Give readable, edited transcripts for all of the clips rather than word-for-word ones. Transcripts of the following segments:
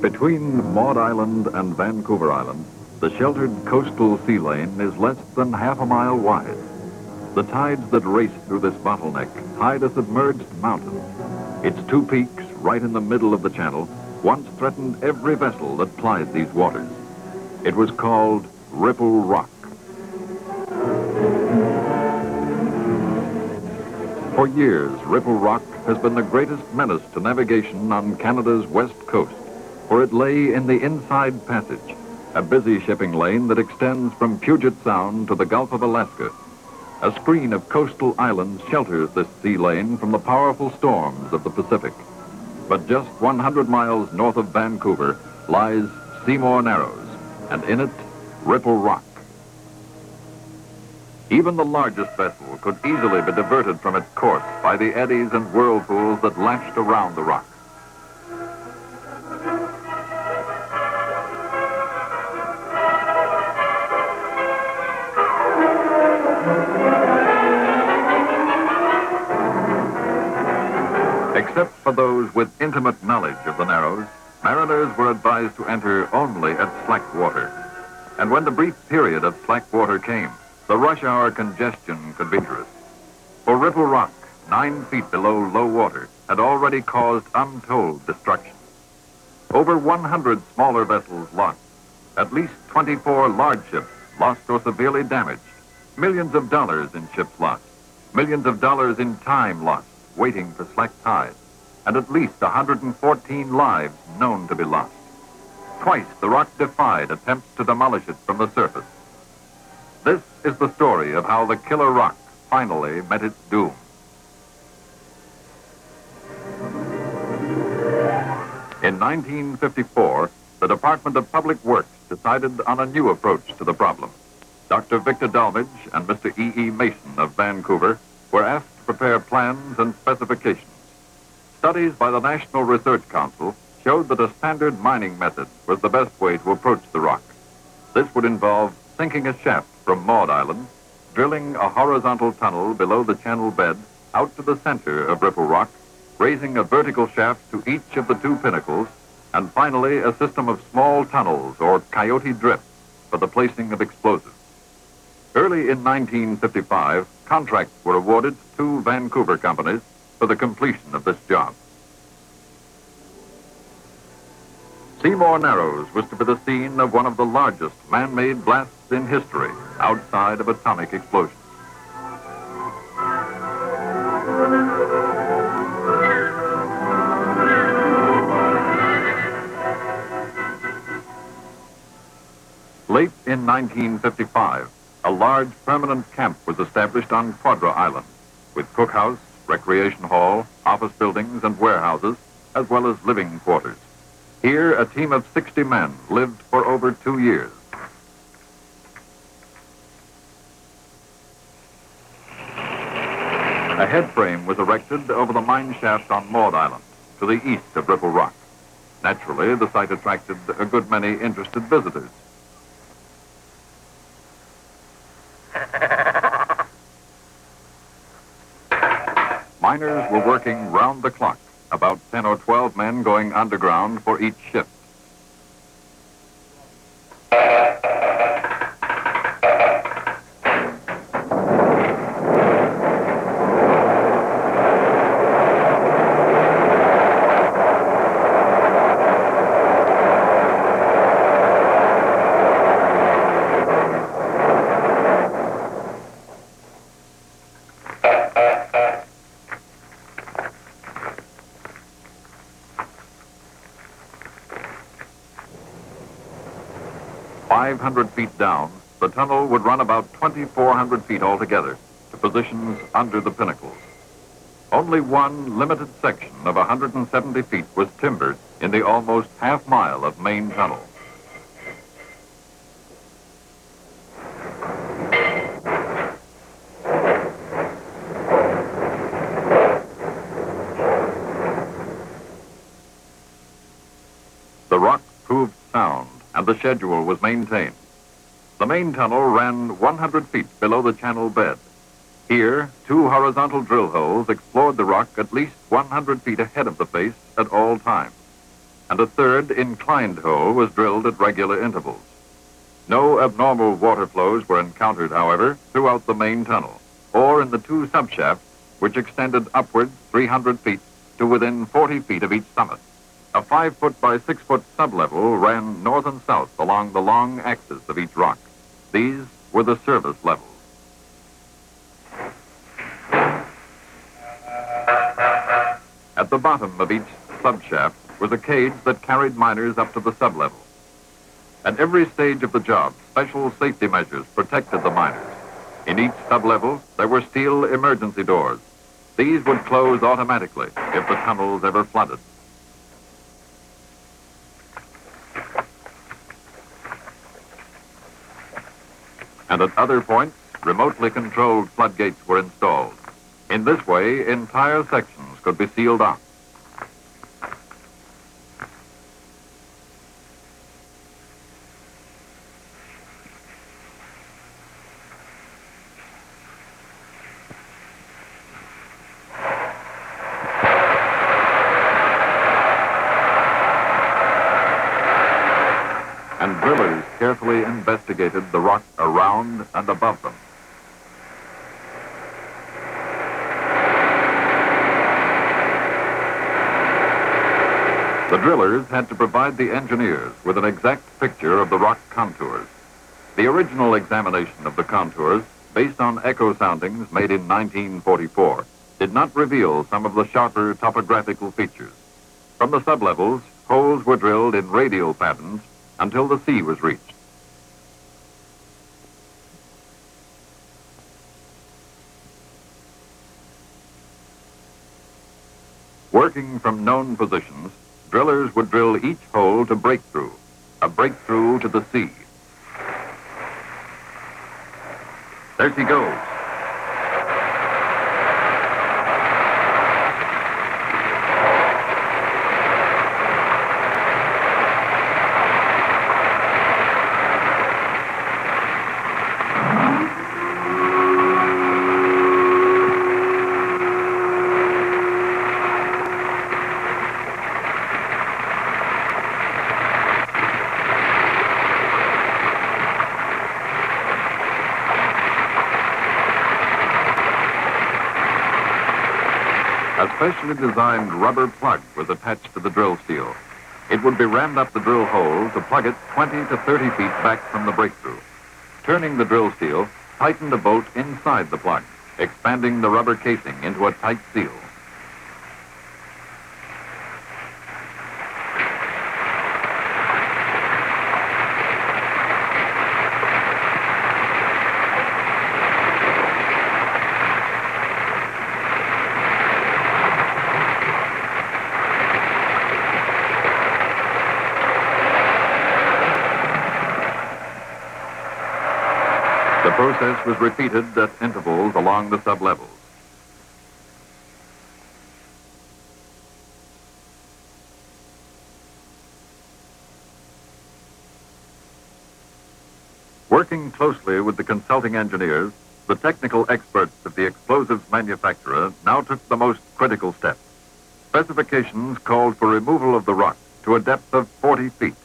Between Maud Island and Vancouver Island, the sheltered coastal sea lane is less than half a mile wide. The tides that race through this bottleneck hide a submerged mountain. Its two peaks, right in the middle of the channel, once threatened every vessel that plied these waters. It was called Ripple Rock. For years, Ripple Rock has been the greatest menace to navigation on Canada's west coast, for it lay in the Inside Passage, a busy shipping lane that extends from Puget Sound to the Gulf of Alaska. A screen of coastal islands shelters this sea lane from the powerful storms of the Pacific. But just 100 miles north of Vancouver lies Seymour Narrows, and in it, Ripple Rock. Even the largest vessel could easily be diverted from its course by the eddies and whirlpools that lashed around the rock. Except for those with intimate knowledge of the Narrows, mariners were advised to enter only at slack water. And when the brief period of slack water came, the rush hour congestion could be dangerous. For Ripple Rock, 9 feet below low water, had already caused untold destruction. Over 100 smaller vessels lost, at least 24 large ships lost or severely damaged, millions of dollars in ships lost, millions of dollars in time lost, waiting for slack tide, and at least 114 lives known to be lost. Twice the rock defied attempts to demolish it from the surface. This is the story of how the killer rock finally met its doom. In 1954, the Department of Public Works decided on a new approach to the problem. Dr. Victor Dalmage and Mr. E.E. Mason of Vancouver were asked to prepare plans and specifications. Studies by the National Research Council showed that a standard mining method was the best way to approach the rock. This would involve sinking a shaft from Maud Island, drilling a horizontal tunnel below the channel bed out to the center of Ripple Rock, raising a vertical shaft to each of the 2 pinnacles, and finally a system of small tunnels or coyote drifts for the placing of explosives. Early in 1955, contracts were awarded to 2 Vancouver companies for the completion of this job. Seymour Narrows was to be the scene of one of the largest man-made blasts in history outside of atomic explosions. Late in 1955, a large permanent camp was established on Quadra Island, with cookhouse, recreation hall, office buildings, and warehouses, as well as living quarters. Here, a team of 60 men lived for over 2 years. A head frame was erected over the mine shaft on Maud Island, to the east of Ripple Rock. Naturally, the site attracted a good many interested visitors. Miners were working round the clock, about 10 or 12 men going underground for each shift. .500 feet down, the tunnel would run about 2,400 feet altogether to positions under the pinnacles. Only one limited section of 170 feet was timbered in the almost half mile of main tunnel. The rock proved sound, and the schedule was maintained. The main tunnel ran 100 feet below the channel bed. Here, 2 horizontal drill holes explored the rock at least 100 feet ahead of the face at all times. and a third inclined hole was drilled at regular intervals. No abnormal water flows were encountered, however, throughout the main tunnel, or in the two subshafts, which extended upwards 300 feet to within 40 feet of each summit. A 5-foot by 6-foot sublevel ran north and south along the long axis of each rock. These were the service levels. At the bottom of each subshaft was a cage that carried miners up to the sublevel. At every stage of the job, special safety measures protected the miners. In each sublevel, there were steel emergency doors. These would close automatically if the tunnels ever flooded. And at other points, remotely controlled floodgates were installed. In this way, entire sections could be sealed off. And drillers carefully investigated the rock around and above them. The drillers had to provide the engineers with an exact picture of the rock contours. The original examination of the contours, based on echo soundings made in 1944, did not reveal some of the sharper topographical features. From the sublevels, holes were drilled in radial patterns until the sea was reached. Working from known positions, drillers would drill each hole to breakthrough, a breakthrough to the sea. There she goes. A specially designed rubber plug was attached to the drill steel. It would be rammed up the drill hole to plug it 20 to 30 feet back from the breakthrough. Turning the drill steel tightened the bolt inside the plug, expanding the rubber casing into a tight seal. The process was repeated at intervals along the sublevels. Working closely with the consulting engineers, the technical experts of the explosives manufacturer now took the most critical step. Specifications called for removal of the rock to a depth of 40 feet.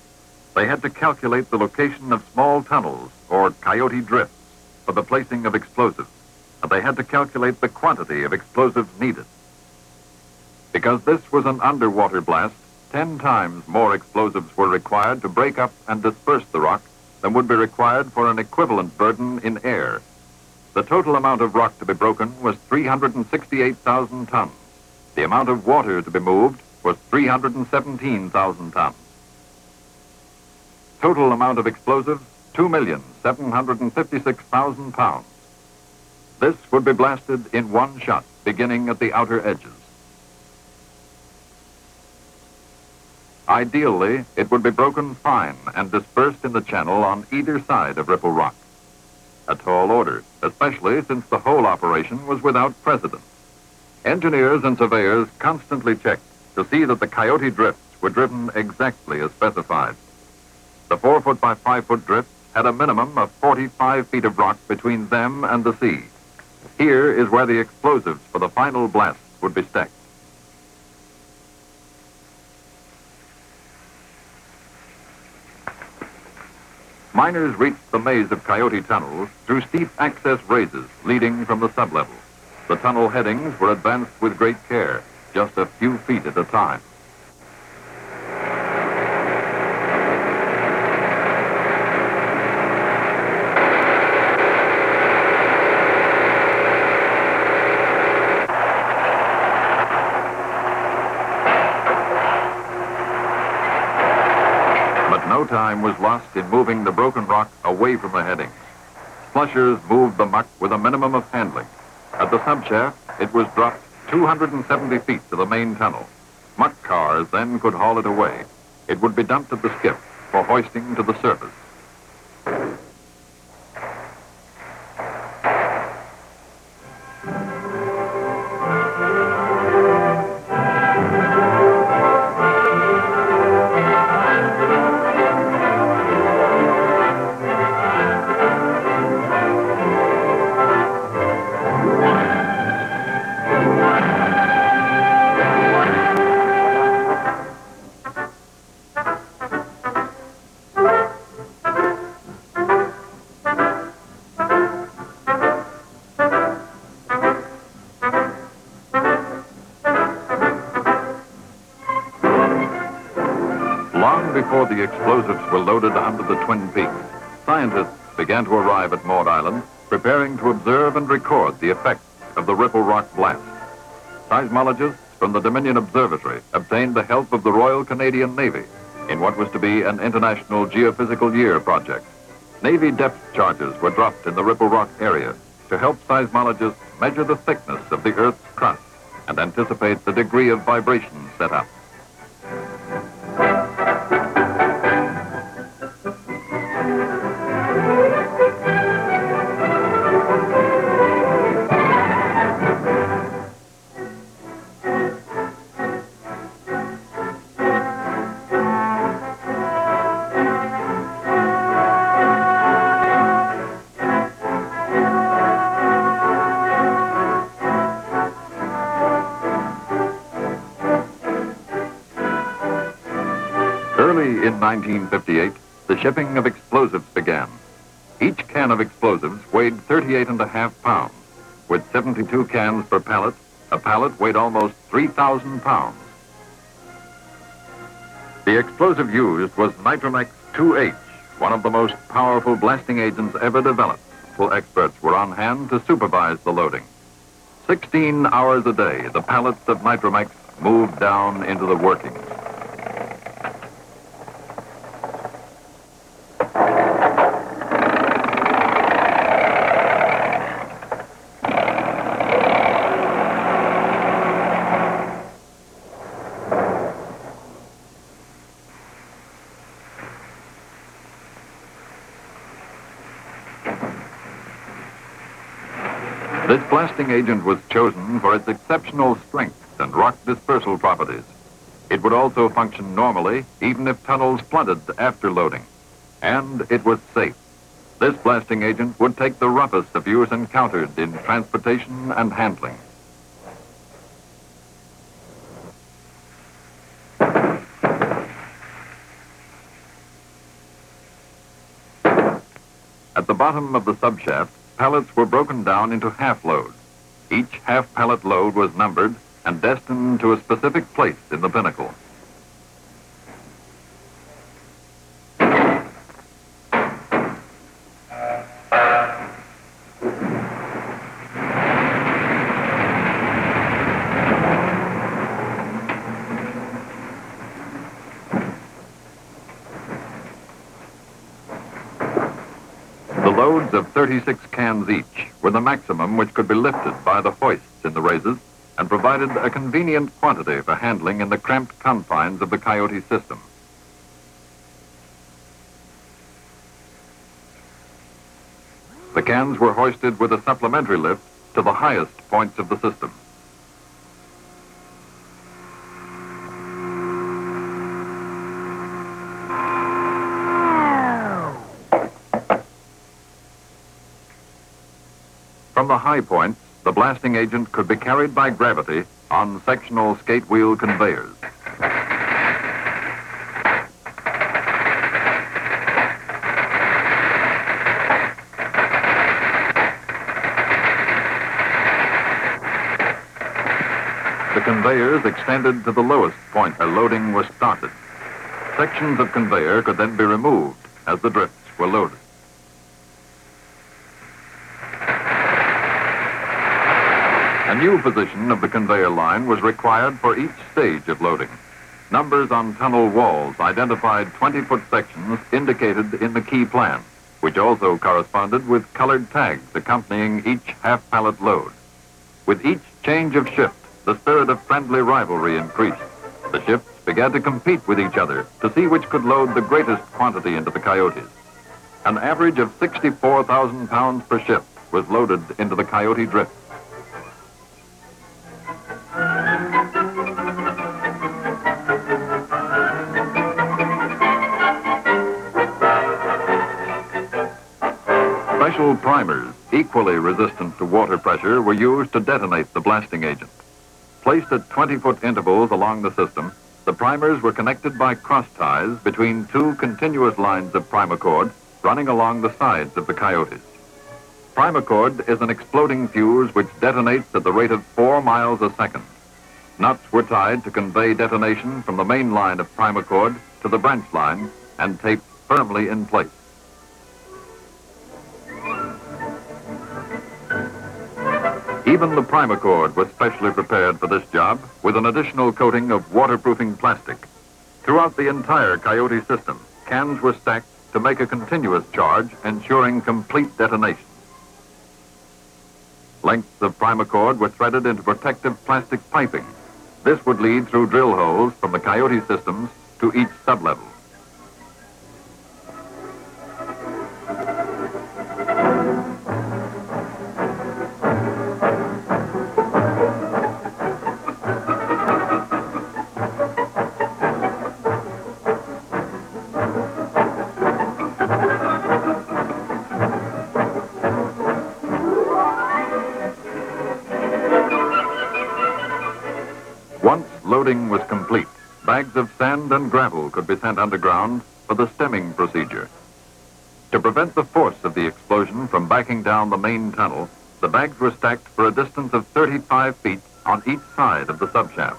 They had to calculate the location of small tunnels, or coyote drifts, for the placing of explosives, and they had to calculate the quantity of explosives needed. Because this was an underwater blast, 10 times more explosives were required to break up and disperse the rock than would be required for an equivalent burden in air. The total amount of rock to be broken was 368,000 tons. The amount of water to be moved was 317,000 tons. Total amount of explosives, 2,756,000 pounds. This would be blasted in one shot, beginning at the outer edges. Ideally, it would be broken fine and dispersed in the channel on either side of Ripple Rock. A tall order, especially since the whole operation was without precedent. Engineers and surveyors constantly checked to see that the coyote drifts were driven exactly as specified. The 4-foot by 5-foot drifts had a minimum of 45 feet of rock between them and the sea. Here is where the explosives for the final blast would be stacked. Miners reached the maze of coyote tunnels through steep access raises leading from the sublevel. The tunnel headings were advanced with great care, just a few feet at a time. No time was lost in moving the broken rock away from the headings. Flushers moved the muck with a minimum of handling. At the subshaft, it was dropped 270 feet to the main tunnel. Muck cars then could haul it away. It would be dumped at the skip for hoisting to the surface. Before the explosives were loaded onto the Twin Peaks, scientists began to arrive at Maud Island, preparing to observe and record the effects of the Ripple Rock blast. Seismologists from the Dominion Observatory obtained the help of the Royal Canadian Navy in what was to be an International Geophysical Year project. Navy depth charges were dropped in the Ripple Rock area to help seismologists measure the thickness of the Earth's crust and anticipate the degree of vibration set up. Early in 1958, the shipping of explosives began. Each can of explosives weighed 38.5 pounds. With 72 cans per pallet, a pallet weighed almost 3,000 pounds. The explosive used was Nitromex 2H, one of the most powerful blasting agents ever developed. Full experts were on hand to supervise the loading. 16 hours a day, the pallets of Nitromex moved down into the workings. This blasting agent was chosen for its exceptional strength and rock dispersal properties. It would also function normally, even if tunnels flooded after loading. And it was safe. This blasting agent would take the roughest abuse encountered in transportation and handling. At the bottom of the subshaft, pallets were broken down into half loads. Each half pallet load was numbered and destined to a specific place in the pinnacle. Loads of 36 cans each were the maximum which could be lifted by the hoists in the raises and provided a convenient quantity for handling in the cramped confines of the Coyote system. The cans were hoisted with a supplementary lift to the highest points of the system. From the high points, the blasting agent could be carried by gravity on sectional skate wheel conveyors. conveyors extended to the lowest point where loading was started. Sections of conveyor could then be removed as the drifts were loaded. A new position of the conveyor line was required for each stage of loading. Numbers on tunnel walls identified 20-foot sections indicated in the key plan, which also corresponded with colored tags accompanying each half-pallet load. With each change of shift, the spirit of friendly rivalry increased. The shifts began to compete with each other to see which could load the greatest quantity into the Coyotes. An average of 64,000 pounds per shift was loaded into the Coyote drift. Special primers, equally resistant to water pressure, were used to detonate the blasting agent. Placed at 20-foot intervals along the system, the primers were connected by cross ties between two continuous lines of primacord running along the sides of the Coyotes. Primacord is an exploding fuse which detonates at the rate of 4 miles a second. Nuts were tied to convey detonation from the main line of primacord to the branch line and taped firmly in place. Even the primacord was specially prepared for this job with an additional coating of waterproofing plastic. Throughout the entire Coyote system, cans were stacked to make a continuous charge, ensuring complete detonation. Lengths of primacord were threaded into protective plastic piping. This would lead through drill holes from the Coyote systems to each sublevel. Once loading was complete, bags of sand and gravel could be sent underground for the stemming procedure. To prevent the force of the explosion from backing down the main tunnel, the bags were stacked for a distance of 35 feet on each side of the subshaft.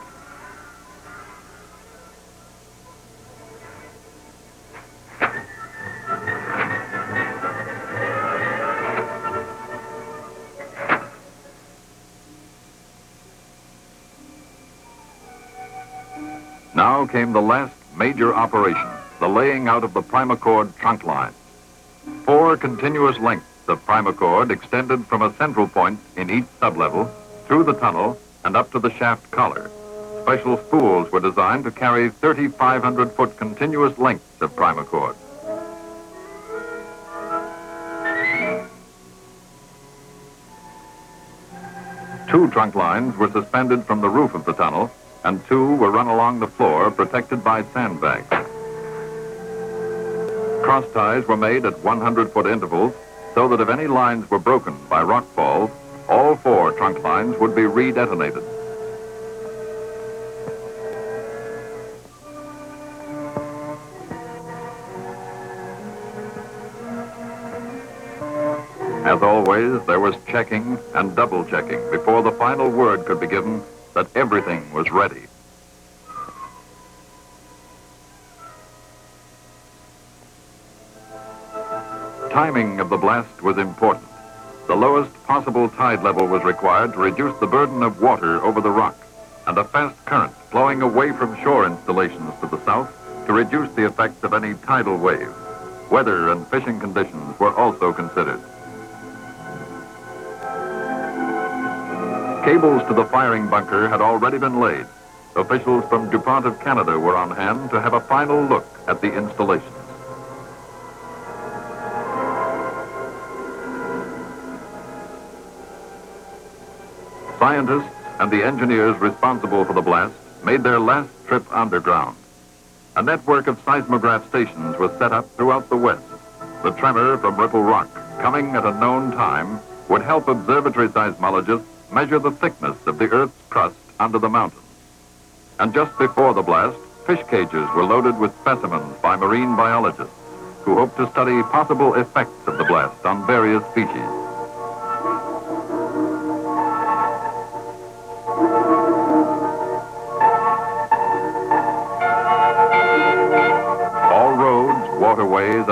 Now came the last major operation, the laying out of the primacord trunk line. 4 continuous lengths of primacord extended from a central point in each sublevel, through the tunnel, and up to the shaft collar. Special spools were designed to carry 3,500-foot continuous lengths of primacord. Two trunk lines were suspended from the roof of the tunnel, and 2 were run along the floor, protected by sandbags. Cross ties were made at 100-foot intervals, so that if any lines were broken by rock falls, all 4 trunk lines would be redetonated. As always, there was checking and double-checking before the final word could be given that everything was ready. Timing of the blast was important. The lowest possible tide level was required to reduce the burden of water over the rock, and a fast current flowing away from shore installations to the south to reduce the effects of any tidal wave. Weather and fishing conditions were also considered. Cables to the firing bunker had already been laid. Officials from DuPont of Canada were on hand to have a final look at the installations. Scientists and the engineers responsible for the blast made their last trip underground. A network of seismograph stations was set up throughout the West. The tremor from Ripple Rock, coming at a known time, would help observatory seismologists measure the thickness of the Earth's crust under the mountains. And just before the blast, fish cages were loaded with specimens by marine biologists who hoped to study possible effects of the blast on various species.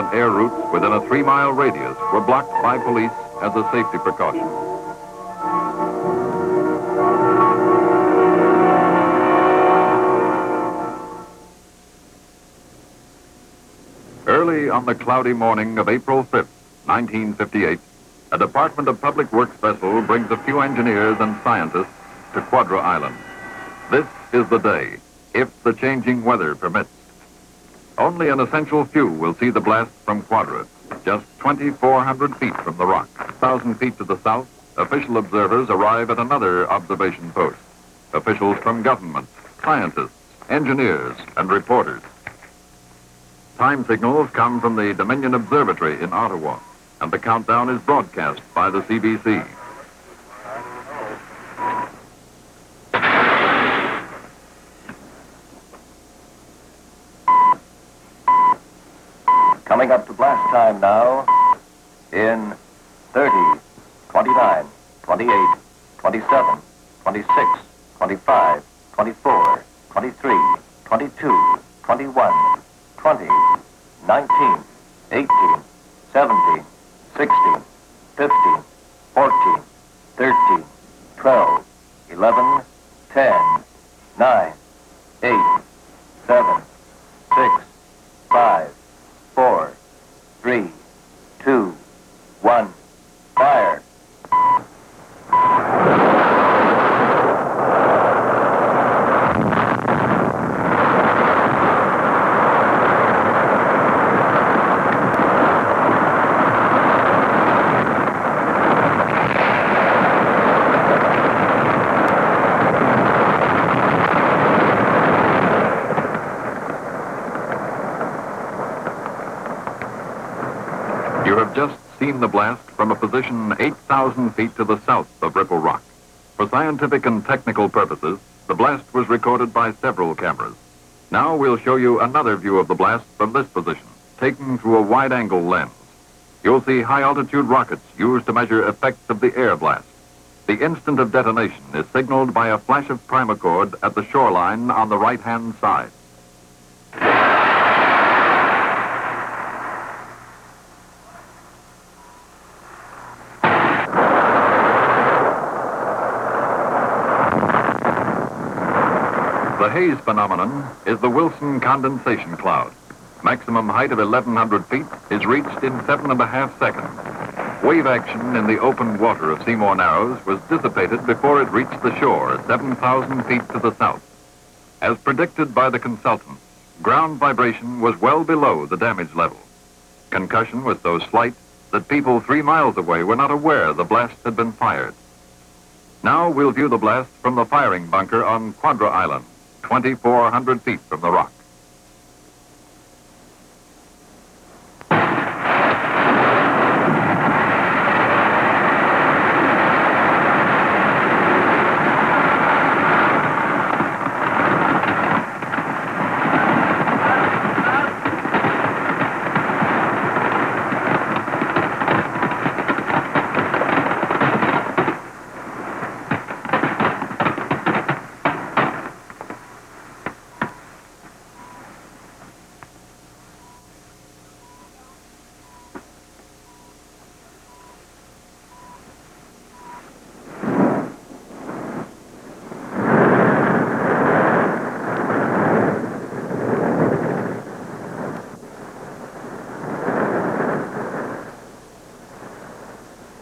and air routes within a 3-mile radius were blocked by police as a safety precaution. Early on the cloudy morning of April 5th, 1958, a Department of Public Works vessel brings a few engineers and scientists to Quadra Island. This is the day, if the changing weather permits. Only an essential few will see the blast from Quadra, just 2,400 feet from the rock. 1,000 feet to the south, official observers arrive at another observation post. Officials from government, scientists, engineers, and reporters. Time signals come from the Dominion Observatory in Ottawa, and the countdown is broadcast by the CBC. Coming up to blast time now in 30, 29, 28, 27, 26, 25, 24, 23, 22, 21, 20, 19, 18, 17, 16, 15, 14, 13, 12, 11, 10, 9, 8, 7, 6, 5, 4, 3, 2, 1, fire. You have just seen the blast from a position 8,000 feet to the south of Ripple Rock. For scientific and technical purposes, the blast was recorded by several cameras. Now we'll show you another view of the blast from this position, taken through a wide-angle lens. You'll see high-altitude rockets used to measure effects of the air blast. The instant of detonation is signaled by a flash of primacord at the shoreline on the right-hand side. The haze phenomenon is the Wilson condensation cloud. Maximum height of 1,100 feet is reached in 7.5 seconds. Wave action in the open water of Seymour Narrows was dissipated before it reached the shore at 7,000 feet to the south. As predicted by the consultants, ground vibration was well below the damage level. Concussion was so slight that people 3 miles away were not aware the blast had been fired. Now we'll view the blast from the firing bunker on Quadra Island, 2,400 feet from the rock.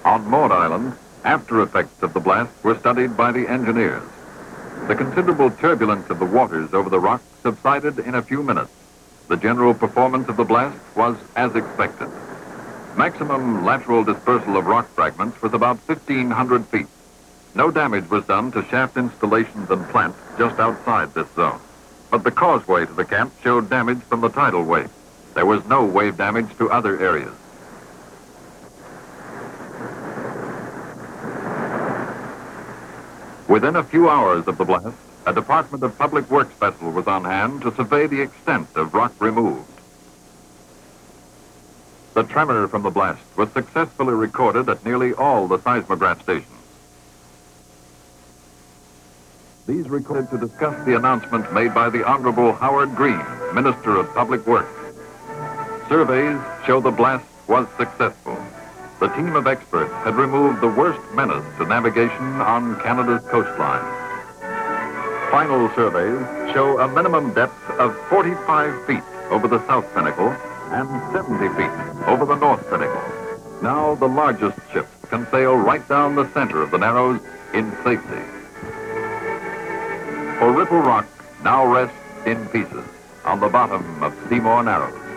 On Maud Island, after effects of the blast were studied by the engineers. The considerable turbulence of the waters over the rock subsided in a few minutes. The general performance of the blast was as expected. Maximum lateral dispersal of rock fragments was about 1,500 feet. No damage was done to shaft installations and plants just outside this zone. But the causeway to the camp showed damage from the tidal wave. There was no wave damage to other areas. Within a few hours of the blast, a Department of Public Works vessel was on hand to survey the extent of rock removed. The tremor from the blast was successfully recorded at nearly all the seismograph stations. These recorded to discuss the announcement made by the Honorable Howard Green, Minister of Public Works. Surveys show the blast was successful. The team of experts had removed the worst menace to navigation on Canada's coastline. Final surveys show a minimum depth of 45 feet over the south pinnacle and 70 feet over the north pinnacle. Now the largest ships can sail right down the center of the Narrows in safety. For Ripple Rock now rests in pieces on the bottom of Seymour Narrows.